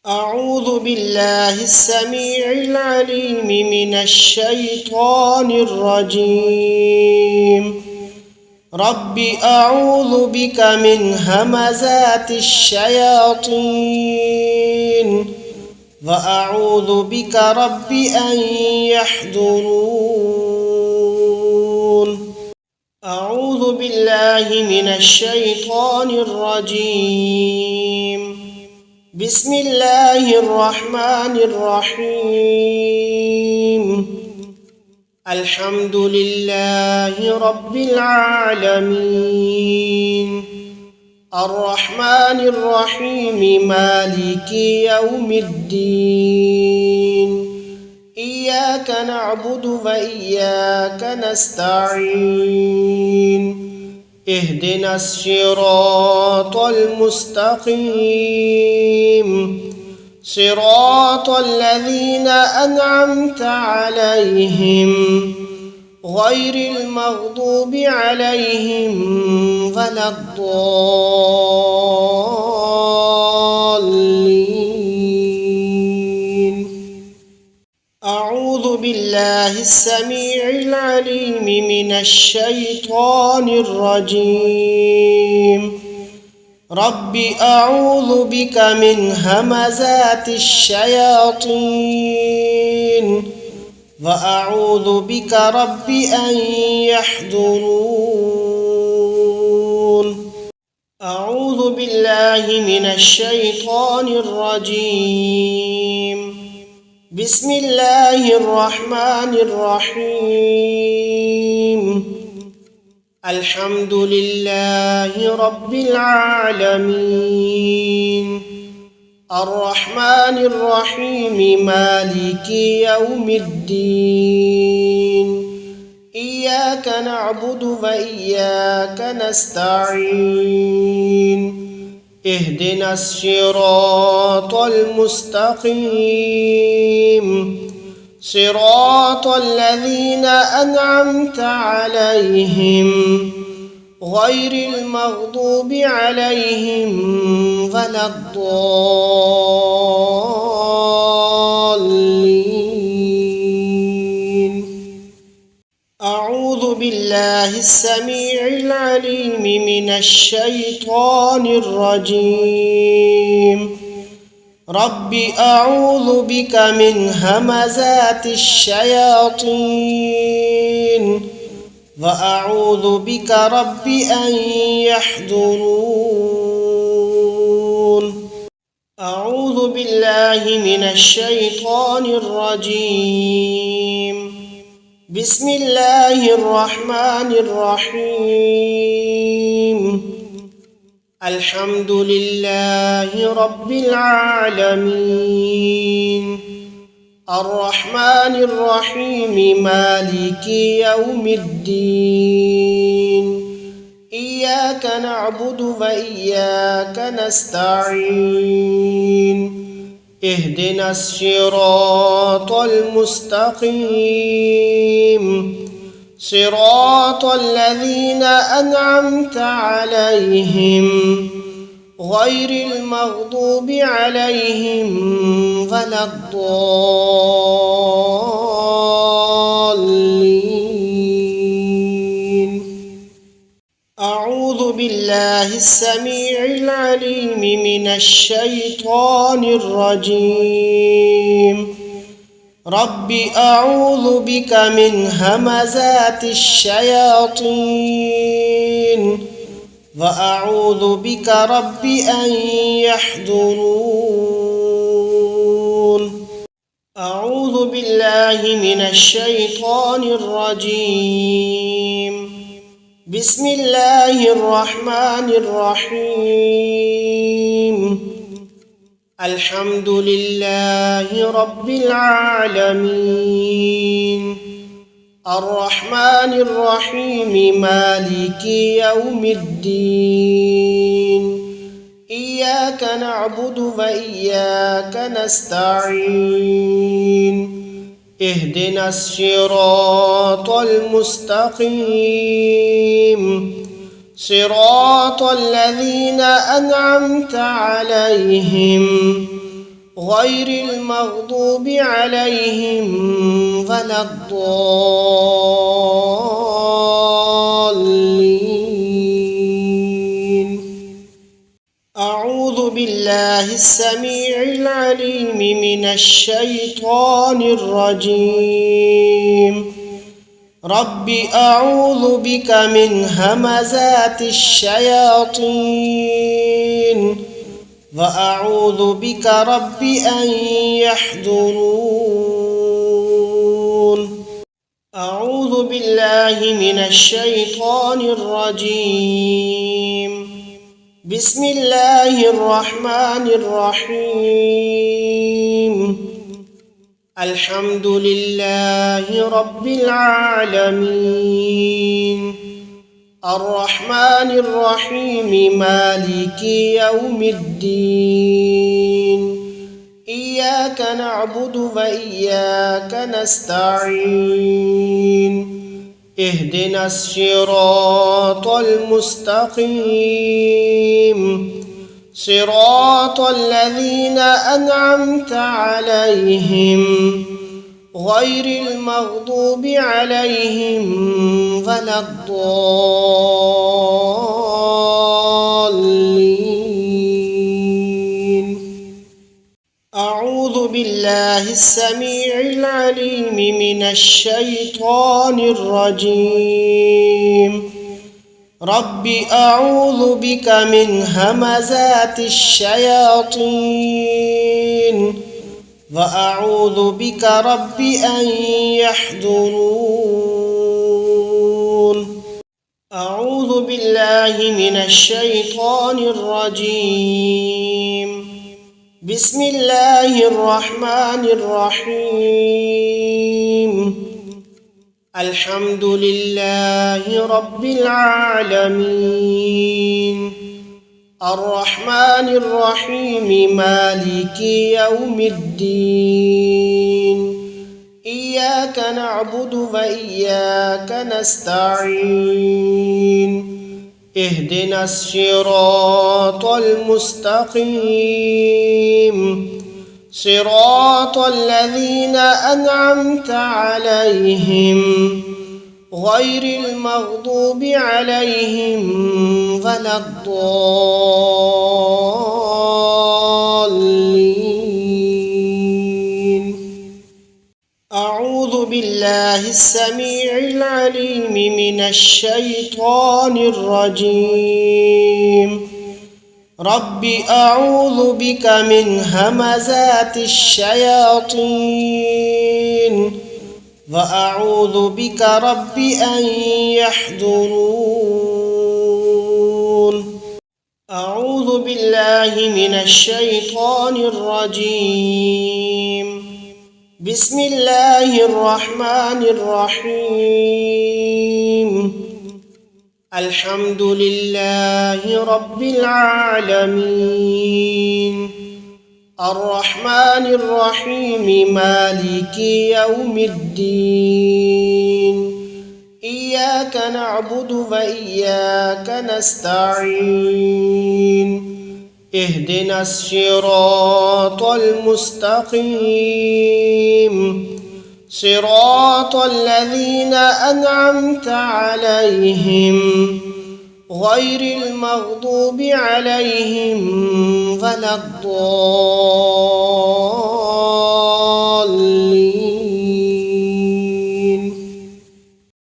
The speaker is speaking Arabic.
أعوذ بالله السميع العليم من الشيطان الرجيم. رب أعوذ بك من همزات الشياطين وأعوذ بك رب أن يحضرون. أعوذ بالله من الشيطان الرجيم. بسم الله الرحمن الرحيم. الحمد لله رب العالمين الرحمن الرحيم مالك يوم الدين. إياك نعبد وإياك نستعين. اهدنا الصراط المستقيم صراط الذين أنعمت عليهم غير المغضوب عليهم ولا الضالين. أعوذ بالله السميع العليم من الشيطان الرجيم. رب أعوذ بك من همزات الشياطين وأعوذ بك رب أن يحضرون. أعوذ بالله من الشيطان الرجيم. بسم الله الرحمن الرحيم. الحمد لله رب العالمين الرحمن الرحيم مالك يوم الدين. إياك نعبد وإياك نستعين. اهدنا الصراط المستقيم صراط الذين أنعمت عليهم غير المغضوب عليهم ولا الضالين. أعوذ بالله السميع العليم من الشيطان الرجيم. رب أعوذ بك من همزات الشياطين وأعوذ بك رب أن يحضرون. أعوذ بالله من الشيطان الرجيم. بسم الله الرحمن الرحيم. الحمد لله رب العالمين الرحمن الرحيم مالك يوم الدين. إياك نعبد وإياك نستعين. اهدنا الصراط المستقيم صراط الذين أنعمت عليهم غير المغضوب عليهم ولا الضالين. أعوذ بالله السميع العليم من الشيطان الرجيم. رب أعوذ بك من همزات الشياطين وأعوذ بك رب أن يحضرون. أعوذ بالله من الشيطان الرجيم. بسم الله الرحمن الرحيم. الحمد لله رب العالمين الرحمن الرحيم مالك يوم الدين. إياك نعبد وإياك نستعين. اهدنا الصراط المستقيم صراط الذين أنعمت عليهم غير المغضوب عليهم ولا الضالين. أعوذ بالله السميع العليم من الشيطان الرجيم. رب أعوذ بك من همزات الشياطين وأعوذ بك رب أن يحضرون. أعوذ بالله من الشيطان الرجيم. بسم الله الرحمن الرحيم. الحمد لله رب العالمين الرحمن الرحيم مالك يوم الدين. إياك نعبد وإياك نستعين. اهدنا الصراط المستقيم صراط الذين أنعمت عليهم غير المغضوب عليهم ولا الضالين. أعوذ بالله السميع العليم من الشيطان الرجيم. رب أعوذ بك من همزات الشياطين وأعوذ بك رب أن يحضرون. أعوذ بالله من الشيطان الرجيم. بسم الله الرحمن الرحيم. الحمد لله رب العالمين الرحمن الرحيم مالك يوم الدين. إياك نعبد وإياك نستعين. اهدنا الصراط المستقيم صراط الذين أنعمت عليهم غير المغضوب عليهم ولا الضالين. أعوذ بالله السميع العليم من الشيطان الرجيم. رب أعوذ بك من همزات الشياطين وأعوذ بك رب أن يحضرون. أعوذ بالله من الشيطان الرجيم. بسم الله الرحمن الرحيم. الحمد لله رب العالمين الرحمن الرحيم مالك يوم الدين. إياك نعبد وإياك نستعين. اهدنا الصراط المستقيم صراط الذين أنعمت عليهم غير المغضوب عليهم ولا الضالين.